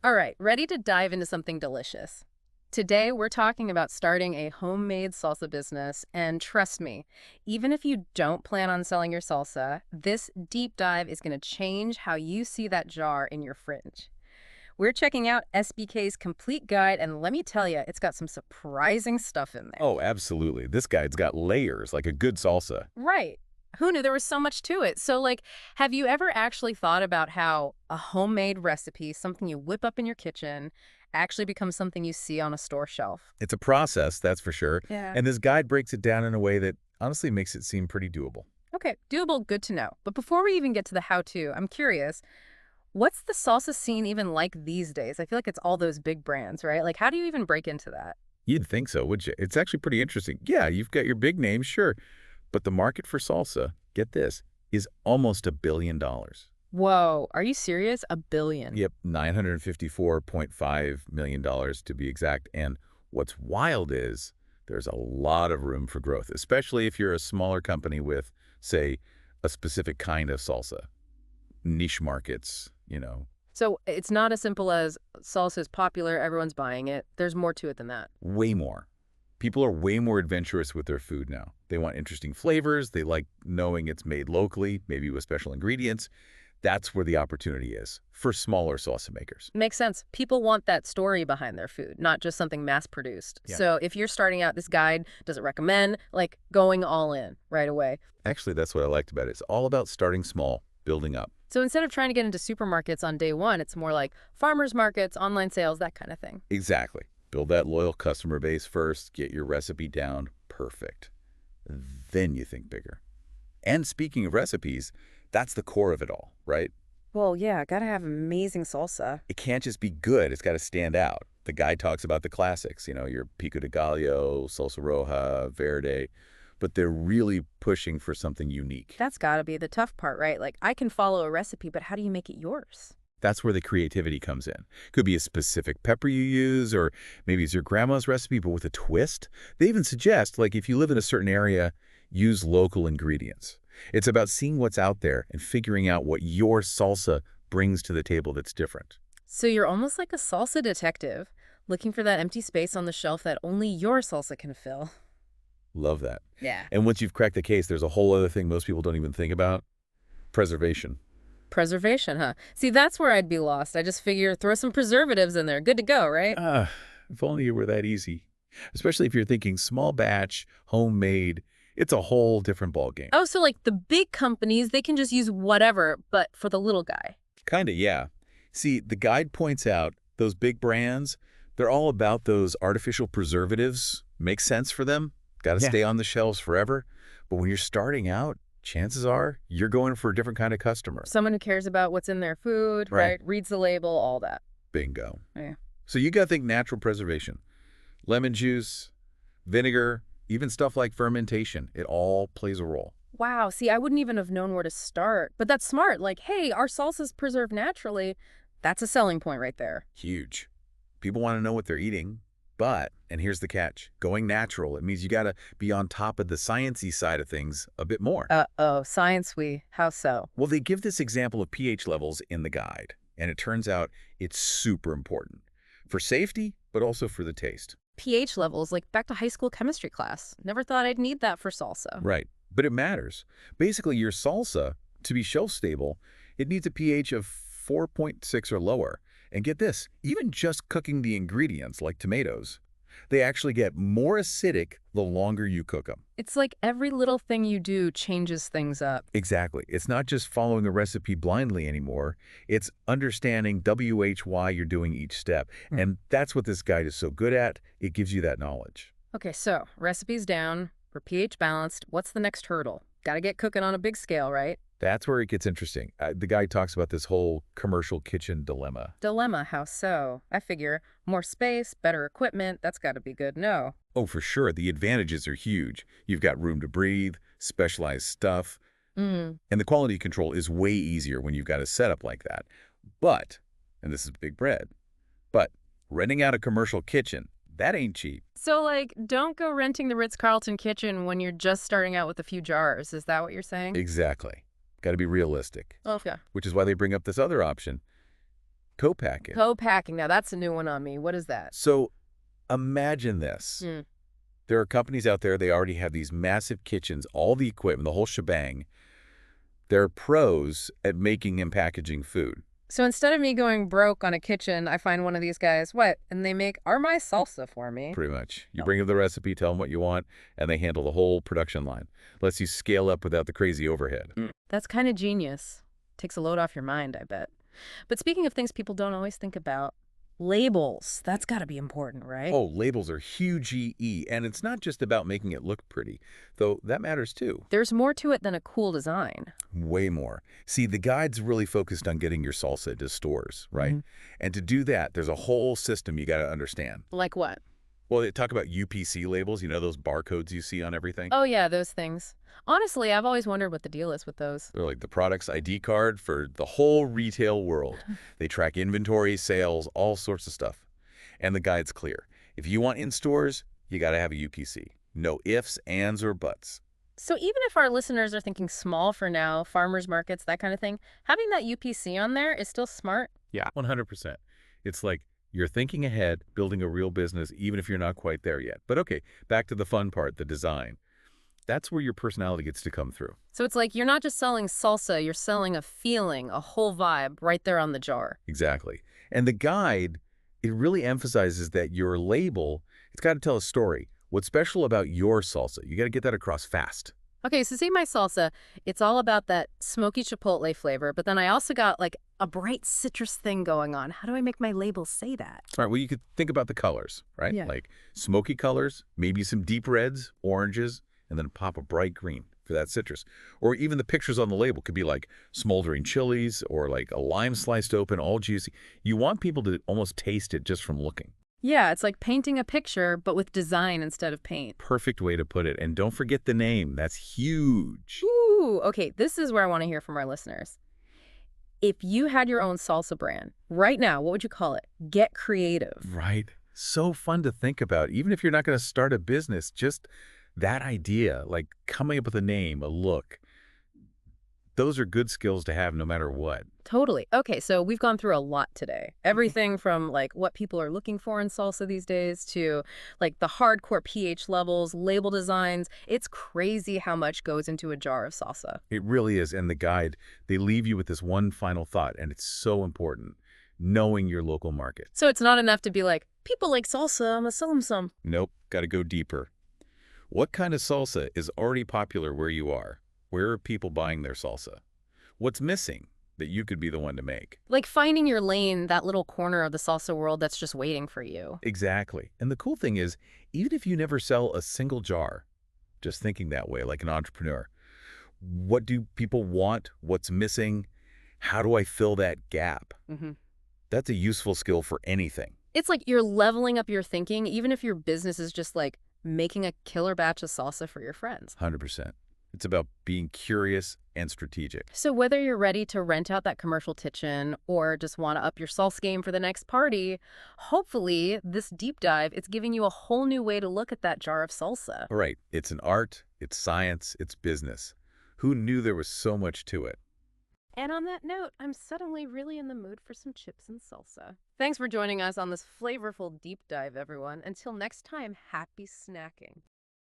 All right, ready to dive into something delicious. Today, we're talking about starting a homemade salsa business, and trust me, even if you don't plan on selling your salsa, this deep dive is going to change how you see that jar in your fridge. We're checking out SBK's complete guide, and let me tell you, it's got some surprising stuff in there. Oh, absolutely. This guide's got layers like a good salsa. Right. Who knew there was so much to it? So, like, have you ever actually thought about how a homemade recipe, something you whip up in your kitchen, actually becomes something you see on a store shelf? It's a process, that's for sure. Yeah. And this guide breaks it down in a way that honestly makes it seem pretty doable. Okay, doable, good to know. But before we even get to the how-to, I'm curious, what's the salsa scene even like these days? I feel like it's all those big brands, right? Like, how do you even break into that? You'd think so, would you? It's actually pretty interesting. Yeah, you've got your big names, sure. But the market for salsa, get this, is almost $1 billion. Whoa, are you serious? A billion. Yep, $954.5 million to be exact. And what's wild is there's a lot of room for growth, especially if you're a smaller company with, say, a specific kind of salsa. Niche markets. So it's not as simple as salsa is popular, everyone's buying it. There's more to it than that. Way more. People are way more adventurous with their food now. They want interesting flavors. They like knowing it's made locally, maybe with special ingredients. That's where the opportunity is for smaller salsa makers. Makes sense. People want that story behind their food, not just something mass produced. Yeah. So if you're starting out, this guide doesn't recommend like going all in right away. Actually, that's what I liked about it. It's all about starting small, building up. So instead of trying to get into supermarkets on day one, it's more like farmers markets, online sales, that kind of thing. Exactly. Build that loyal customer base first, get your recipe down, perfect. Then you think bigger. And speaking of recipes, that's the core of it all, right? Well, yeah, gotta have amazing salsa. It can't just be good, it's got to stand out. The guy talks about the classics, your pico de gallo, salsa roja, verde, but they're really pushing for something unique. That's gotta be the tough part, right? Like, I can follow a recipe, but how do you make it yours? That's where the creativity comes in. Could be a specific pepper you use, or maybe it's your grandma's recipe, but with a twist. They even suggest, like if you live in a certain area, use local ingredients. It's about seeing what's out there and figuring out what your salsa brings to the table that's different. So you're almost like a salsa detective, looking for that empty space on the shelf that only your salsa can fill. Love that. Yeah. And once you've cracked the case, there's a whole other thing most people don't even think about: preservation. Preservation, huh? See, that's where I'd be lost. I just figure throw some preservatives in there. Good to go, right? If only it were that easy. Especially if you're thinking small batch, homemade, it's a whole different ballgame. Oh, so like the big companies, they can just use whatever, but for the little guy. Kinda, yeah. See, the guide points out those big brands, they're all about those artificial preservatives. Makes sense for them. Got to Yeah. stay on the shelves forever. But when you're starting out, chances are you're going for a different kind of customer. Someone who cares about what's in their food, Right. right? Reads the label, all that. Bingo. Yeah. So you got to think natural preservation. Lemon juice, vinegar, even stuff like fermentation. It all plays a role. Wow. See, I wouldn't even have known where to start. But that's smart. Like, hey, our salsa's preserved naturally. That's a selling point right there. Huge. People want to know what they're eating. But, and here's the catch, going natural, it means you got to be on top of the sciencey side of things a bit more. Uh-oh, science how so? Well, they give this example of pH levels in the guide, and it turns out it's super important for safety, but also for the taste. pH levels, like back to high school chemistry class. Never thought I'd need that for salsa. Right, but it matters. Basically, your salsa, to be shelf stable, it needs a pH of 4.6 or lower. And get this, even just cooking the ingredients, like tomatoes, they actually get more acidic the longer you cook them. It's like every little thing you do changes things up. Exactly. It's not just following a recipe blindly anymore. It's understanding why you're doing each step. And that's what this guide is so good at. It gives you that knowledge. Okay, so recipes down, we're pH balanced. What's the next hurdle? Gotta get cooking on a big scale, right? That's where it gets interesting. The guy talks about this whole commercial kitchen dilemma. Dilemma, how so? I figure more space, better equipment, that's gotta be good, no? Oh, for sure. The advantages are huge. You've got room to breathe, specialized stuff, Mm. and the quality control is way easier when you've got a setup like that. But, and this is big bread, but renting out a commercial kitchen, that ain't cheap. So, like, don't go renting the Ritz-Carlton kitchen when you're just starting out with a few jars. Is that what you're saying? Exactly. Got to be realistic, Okay. which is why they bring up this other option. Co-packing. Co-packing. Now, that's a new one on me. What is that? So imagine this. Hmm. There are companies out there, they already have these massive kitchens, all the equipment, the whole shebang. They're pros at making and packaging food. So instead of me going broke on a kitchen, I find one of these guys, what? And they make my salsa for me. Pretty much. You Oh. bring them the recipe, tell them what you want, and they handle the whole production line. Lets you scale up without the crazy overhead. That's kind of genius. Takes a load off your mind, I bet. But speaking of things people don't always think about, labels. That's got to be important, right? Oh, labels are huge EE, and it's not just about making it look pretty, though that matters too. There's more to it than a cool design. Way more. See, the guide's really focused on getting your salsa into stores, right? And to do that, there's a whole system you got to understand. Like what? Well, they talk about UPC labels, you know, those barcodes you see on everything? Oh, yeah, those things. Honestly, I've always wondered what the deal is with those. They're like the product's ID card for the whole retail world. They track inventory, sales, all sorts of stuff. And the guide's clear. If you want in stores, you got to have a UPC. No ifs, ands, or buts. So even if our listeners are thinking small for now, farmers markets, that kind of thing, having that UPC on there is still smart. Yeah, 100%. It's like you're thinking ahead, building a real business, even if you're not quite there yet. But okay, back to the fun part, the design. That's where your personality gets to come through. So it's like you're not just selling salsa, you're selling a feeling, a whole vibe right there on the jar. Exactly. And the guide, it really emphasizes that your label, it's got to tell a story. What's special about your salsa? You got to get that across fast. Okay, so see my salsa, it's all about that smoky chipotle flavor, but then I also got like a bright citrus thing going on. How do I make my label say that? All right, well, you could think about the colors, right? Yeah. Like smoky colors, maybe some deep reds, oranges, and then a pop of bright green for that citrus. Or even the pictures on the label could be like smoldering chilies or like a lime sliced open, all juicy. You want people to almost taste it just from looking. Yeah, it's like painting a picture, but with design instead of paint. Perfect way to put it. And don't forget the name. That's huge. Ooh, okay, this is where I want to hear from our listeners. If you had your own salsa brand, right now, what would you call it? Get creative. Right. So fun to think about. Even if you're not going to start a business, just that idea, like coming up with a name, a look, those are good skills to have no matter what. Totally. Okay, so we've gone through a lot today. Everything from like what people are looking for in salsa these days to like the hardcore pH levels, label designs. It's crazy how much goes into a jar of salsa. It really is. And the guide, they leave you with this one final thought, and it's so important, knowing your local market. So it's not enough to be like, people like salsa, I'm gonna sell them some. Nope, got to go deeper. What kind of salsa is already popular where you are? Where are people buying their salsa? What's missing that you could be the one to make? Like finding your lane, that little corner of the salsa world that's just waiting for you. Exactly. And the cool thing is, even if you never sell a single jar, just thinking that way like an entrepreneur, what do people want? What's missing? How do I fill that gap? That's a useful skill for anything. It's like you're leveling up your thinking, even if your business is just like making a killer batch of salsa for your friends. 100%. It's about being curious and strategic. So whether you're ready to rent out that commercial kitchen or just want to up your salsa game for the next party, hopefully this deep dive, it's giving you a whole new way to look at that jar of salsa. All right, it's an art, it's science, it's business. Who knew there was so much to it? And on that note, I'm suddenly really in the mood for some chips and salsa. Thanks for joining us on this flavorful deep dive, everyone. Until next time, happy snacking.